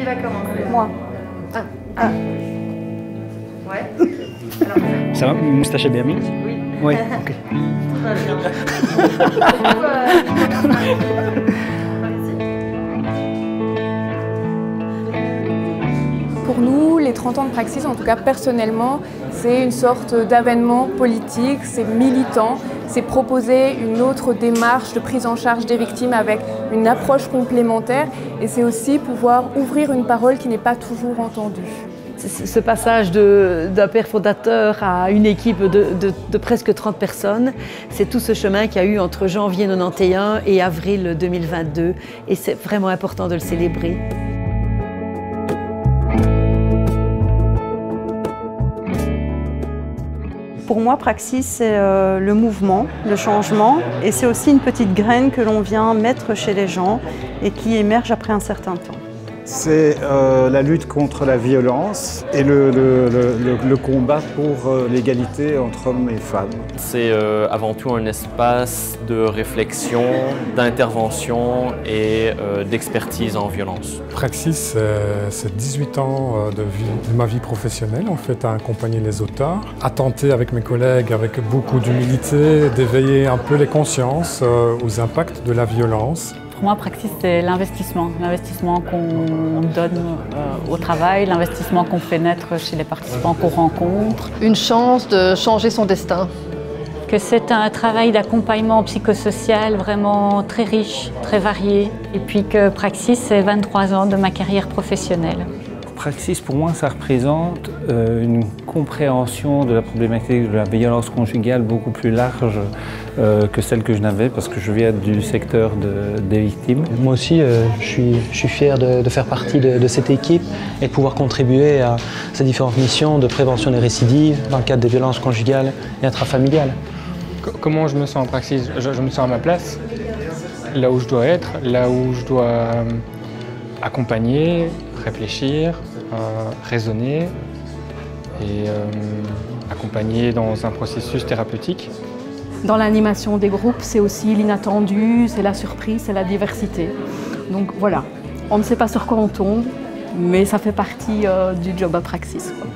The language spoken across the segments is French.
va commencer? Moi. Ah. Ouais. Alors, ça va, moustache bien mise? oui. Oui, ok. Pour nous, les 30 ans de Praxis, en tout cas personnellement, c'est une sorte d'avènement politique, c'est militant, c'est proposer une autre démarche de prise en charge des victimes avec une approche complémentaire et c'est aussi pouvoir ouvrir une parole qui n'est pas toujours entendue. Ce passage d'un père fondateur à une équipe de presque 30 personnes, c'est tout ce chemin qu'il y a eu entre janvier 91 et avril 2022 et c'est vraiment important de le célébrer. Pour moi, Praxis, c'est le mouvement, le changement, et c'est aussi une petite graine que l'on vient mettre chez les gens et qui émerge après un certain temps. C'est la lutte contre la violence et le combat pour l'égalité entre hommes et femmes. C'est avant tout un espace de réflexion, d'intervention et d'expertise en violence. Praxis, c'est 18 ans de ma vie professionnelle, en fait, à accompagner les auteurs, à tenter avec mes collègues, avec beaucoup d'humilité, d'éveiller un peu les consciences aux impacts de la violence. Pour moi, Praxis, c'est l'investissement qu'on donne au travail, l'investissement qu'on fait naître chez les participants qu'on rencontre. Une chance de changer son destin. Que c'est un travail d'accompagnement psychosocial vraiment très riche, très varié. Et puis que Praxis, c'est 23 ans de ma carrière professionnelle. Praxis, pour moi, ça représente une compréhension de la problématique de la violence conjugale beaucoup plus large que celle que je n'avais parce que je viens du secteur des victimes. Moi aussi, je suis fier de faire partie de cette équipe et de pouvoir contribuer à ces différentes missions de prévention des récidives dans le cadre des violences conjugales et intrafamiliales. Comment je me sens en Praxis? Je me sens à ma place, là où je dois être, là où je dois accompagner, réfléchir, raisonner et accompagner dans un processus thérapeutique. Dans l'animation des groupes, c'est aussi l'inattendu, c'est la surprise, c'est la diversité. Donc voilà, on ne sait pas sur quoi on tombe, mais ça fait partie du job à Praxis, quoi.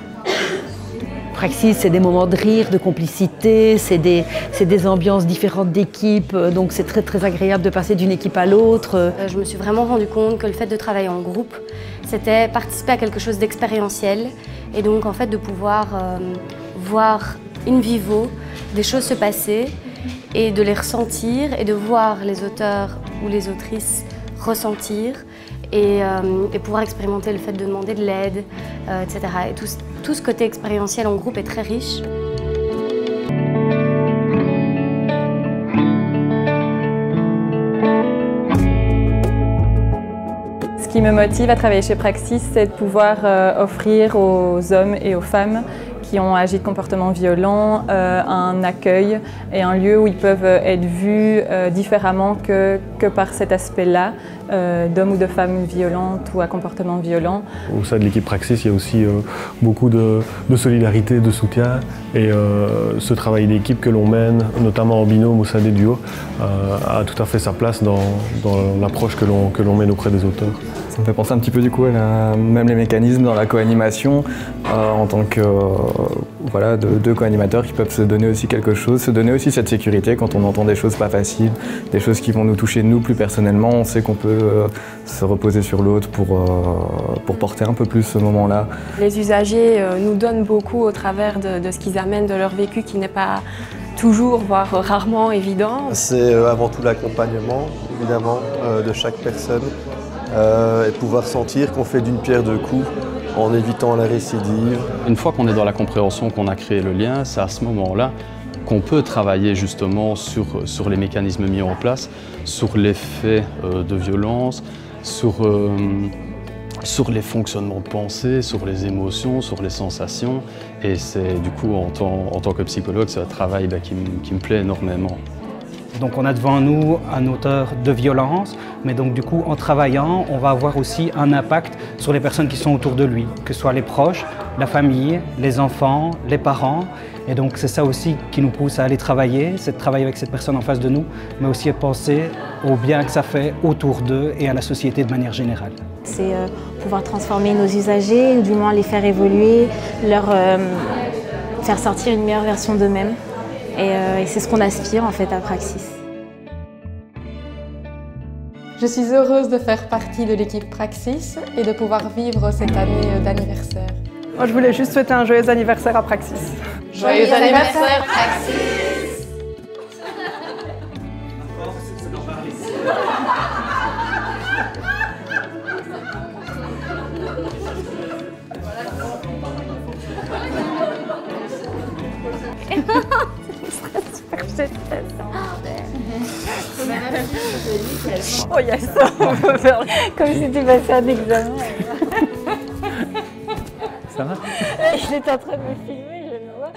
Praxis, c'est des moments de rire, de complicité, c'est des ambiances différentes d'équipes, donc c'est très très agréable de passer d'une équipe à l'autre. Je me suis vraiment rendu compte que le fait de travailler en groupe, c'était participer à quelque chose d'expérientiel et donc en fait de pouvoir voir in vivo des choses se passer et de les ressentir et de voir les auteurs ou les autrices ressentir et pouvoir expérimenter le fait de demander de l'aide, etc. Et tout ce côté expérientiel en groupe est très riche. Ce qui me motive à travailler chez Praxis, c'est de pouvoir offrir aux hommes et aux femmes qui ont agi de comportements violents un accueil et un lieu où ils peuvent être vus différemment que par cet aspect-là d'hommes ou de femmes violentes ou à comportement violent. Au sein de l'équipe Praxis, il y a aussi beaucoup de solidarité, de soutien et ce travail d'équipe que l'on mène, notamment en binôme au sein des duos, a tout à fait sa place dans l'approche que l'on mène auprès des auteurs. Ça me fait penser un petit peu du coup à même les mécanismes dans la co-animation en tant que voilà, deux co-animateurs qui peuvent se donner aussi quelque chose, se donner aussi cette sécurité quand on entend des choses pas faciles, des choses qui vont nous toucher nous plus personnellement, on sait qu'on peut se reposer sur l'autre pour porter un peu plus ce moment-là. Les usagers nous donnent beaucoup au travers de ce qu'ils amènent de leur vécu qui n'est pas toujours, voire rarement évident. C'est avant tout l'accompagnement, évidemment, de chaque personne. Et pouvoir sentir qu'on fait d'une pierre deux coups en évitant la récidive. Une fois qu'on est dans la compréhension, qu'on a créé le lien, c'est à ce moment-là qu'on peut travailler justement sur les mécanismes mis en place, sur l'effet de violence, sur les fonctionnements de pensée, sur les émotions, sur les sensations. Et c'est du coup, en tant que psychologue, c'est un travail qui me plaît énormément. Donc on a devant nous un auteur de violence, mais donc du coup en travaillant, on va avoir aussi un impact sur les personnes qui sont autour de lui, que ce soit les proches, la famille, les enfants, les parents. Et donc c'est ça aussi qui nous pousse à aller travailler, c'est de travailler avec cette personne en face de nous, mais aussi à penser au bien que ça fait autour d'eux et à la société de manière générale. C'est pouvoir transformer nos usagers, ou du moins les faire évoluer, leur faire sortir une meilleure version d'eux-mêmes. Et c'est ce qu'on aspire en fait à Praxis. Je suis heureuse de faire partie de l'équipe Praxis et de pouvoir vivre cette année d'anniversaire. Moi, je voulais juste souhaiter un joyeux anniversaire à Praxis. Joyeux anniversaire Praxis! Oh yes, on peut faire comme si tu passais un examen. Ça va? Il est en train de me filmer, je le vois.